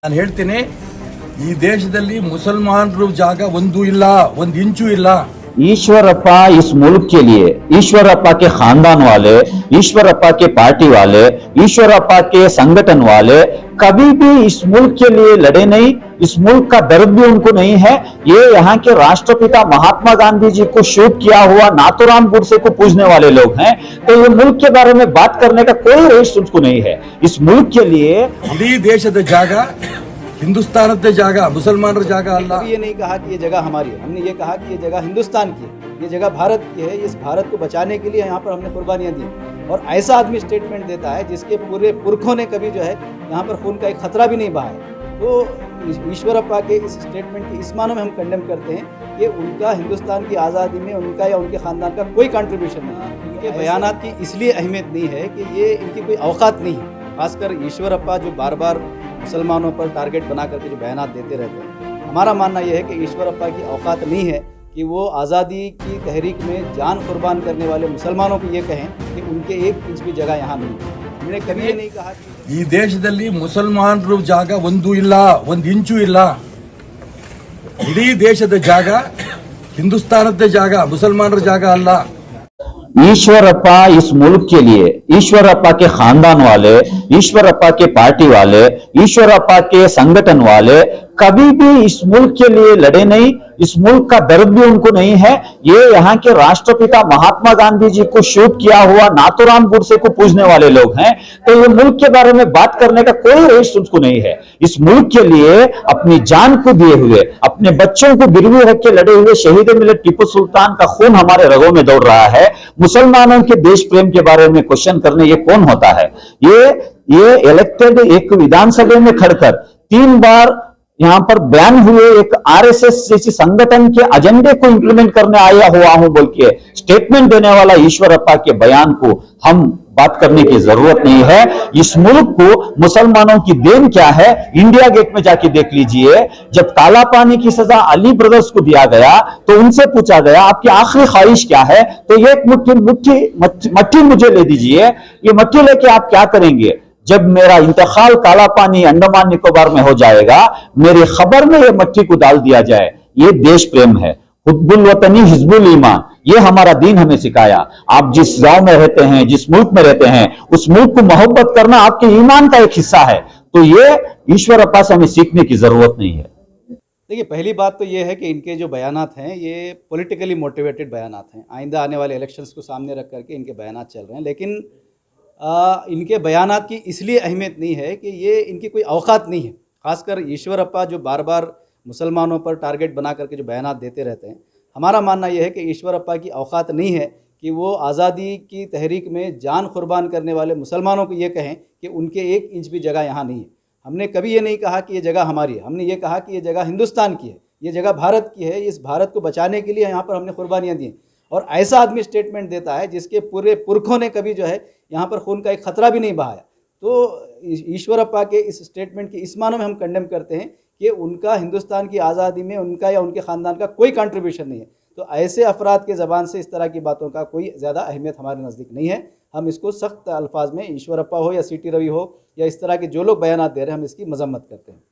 ನಾನು ಹೇಳ್ತೀನಿ ಈ ದೇಶದಲ್ಲಿ ಮುಸಲ್ಮಾನರು ಜಾಗ ಒಂದು ಇಲ್ಲ, ಒಂದು ಇಂಚು ಇಲ್ಲ. ईश्वरप्पा इस मुल्क के लिए, ईश्वरप्पा के खानदान वाले, ईश्वरप्पा के पार्टी वाले, ईश्वरप्पा के संगठन वाले कभी भी इस मुल्क के लिए लड़े नहीं। इस मुल्क का दर्द भी उनको नहीं है। ये यहाँ के राष्ट्रपिता महात्मा गांधी जी को शूट किया हुआ नाथूराम गोडसे को पूजने वाले लोग हैं। तो ये मुल्क के बारे में बात करने का कोई रेश उनको नहीं है। इस मुल्क के लिए इडी देशದ ಜಾಗ हिंदुस्तानದ ಜಾಗ, मुसलमानರ ಜಾಗ ಅಲ್ಲ. ये नहीं कहा कि ये जगह हमारी है, हमने ये कहा कि ये जगह हिंदुस्तान की है, ये जगह भारत की है। इस भारत को बचाने के लिए यहाँ पर हमने कुर्बानियाँ दी। और ऐसा आदमी स्टेटमेंट देता है जिसके पूरे पुरखों ने कभी जो है यहाँ पर खून का एक खतरा भी नहीं बहाया। तो ईश्वरप्पा के इस स्टेटमेंट की इस मानों में हम कंडेम करते हैं कि उनका हिंदुस्तान की आज़ादी में उनका या उनके ख़ानदान का कोई कंट्रीब्यूशन नहीं है। इनके बयानात की इसलिए अहमियत नहीं है कि ये इनकी कोई औकात नहीं है। खासकर ईश्वरप्पा जो बार बार मुसलमानों पर टारगेट बना करके जो बयानात देते रहते हैं, हमारा मानना यह है कि ईश्वरप्पा की औकात नहीं है कि वो आज़ादी की तहरीक में जान कुर्बान करने वाले मुसलमानों को ये कहें कि उनके एक इंच भी जगह यहाँ नहीं है। हमने कभी ये नहीं कहा कि ಈ ದೇಶದಲ್ಲಿ ಮುಸಲ್ಮಾನರು ಜಾಗ ಒಂದು ಇಲ್ಲ, ಒಂದು ಇಂಚು ಇಲ್ಲ. ಇಡೀ ದೇಶದ ಜಾಗ ಹಿಂದुस्तानದ ಜಾಗ, ಮುಸಲ್ಮಾನರ ಜಾಗ ಅಲ್ಲ. ईश्वरप्पा इस मुल्क के लिए, ईश्वरप्पा के खानदान वाले, ईश्वरप्पा के पार्टी वाले, ईश्वरप्पा के संगठन वाले कभी भी इस मुल्क के लिए लड़े नहीं। इस मुल्क का दर्द भी उनको नहीं है। ये यहाँ के राष्ट्रपिता महात्मा गांधी जी को शूट किया हुआ नाथूराम गोडसे को पूजने वाले लोग हैं। तो ये मुल्क के बारे में बात करने का कोई रेश उनको नहीं है। इस मुल्क के लिए अपनी जान को दिए हुए, अपने बच्चों को गिरवी रख के लड़े हुए शहीद मिलत टीपू सुल्तान का खून हमारे रगों में दौड़ रहा है। मुसलमानों के देश प्रेम के बारे में क्वेश्चन करने ये कौन होता है? ये इलेक्टेड एक विधानसभा में खड़कर 3 बार यहां पर बयान हुए एक आरएसएस जैसी संगठन के एजेंडे को इंप्लीमेंट करने आया हुआ हूं बोल के स्टेटमेंट देने वाला ईश्वरप्पा के बयान को हम बात करने की जरूरत नहीं है। इस मुल्क को मुसलमानों की देन क्या है, इंडिया गेट में जाके देख लीजिए। जब काला पानी की सजा अली ब्रदर्स को दिया गया तो उनसे पूछा गया आपकी आखिरी ख्वाहिश क्या है, तो ये एक मट्टी मुझे ले दीजिए, ये मट्टी लेके आप क्या करेंगे? जब मेरा इंतकाल काला पानी अंडमान निकोबार में हो जाएगा, मेरी खबर में ये मट्टी को डाल दिया जाए। ये देश प्रेम है। हुब्बुल वतनी हिज्बुल ईमान, ये हमारा दीन हमें सिखाया। आप जिस गांव में रहते हैं, जिस मुल्क में रहते हैं, उस मुल्क को मोहब्बत करना आपके ईमान का एक हिस्सा है। तो ये ईश्वरप्पा से हमें सीखने की जरूरत नहीं है। देखिए, पहली बात तो ये है कि इनके जो बयानात हैं ये पॉलिटिकली मोटिवेटेड बयानात हैं। आइंदा आने वाले इलेक्शंस को सामने रख करके इनके बयानात चल रहे हैं। लेकिन इनके बयानात की इसलिए अहमियत नहीं है कि ये इनकी कोई औकात नहीं है। खासकर ईश्वरप्पा जो बार बार मुसलमानों पर टारगेट बना करके जो बयानात देते रहते हैं, हमारा मानना यह है कि ईश्वरप्पा की औकात नहीं है कि वो आज़ादी की तहरीक में जान कुर्बान करने वाले मुसलमानों को ये कहें कि उनके एक इंच भी जगह यहाँ नहीं है। हमने कभी ये नहीं कहा कि ये जगह हमारी है, हमने ये कहा कि ये जगह हिंदुस्तान की है, ये जगह भारत की है। इस भारत को बचाने के लिए यहाँ पर हमने कुर्बानियाँ दी। और ऐसा आदमी स्टेटमेंट देता है जिसके पूरे पुरखों ने कभी जो है यहाँ पर खून का एक खतरा भी नहीं बहाया। तो ईश्वरप्पा के इस स्टेटमेंट की इस मानों में हम कंडेम करते हैं कि उनका हिंदुस्तान की आज़ादी में उनका या उनके ख़ानदान का कोई कंट्रीब्यूशन नहीं है। तो ऐसे अफराद के ज़बान से इस तरह की बातों का कोई ज़्यादा अहमियत हमारे नज़दीक नहीं है। हम इसको सख्त अल्फाज में ईश्वरप्पा हो या सीटी रवि हो या इस तरह के जो लोग बयानात दे रहे हैं, हम इसकी मजम्मत करते हैं।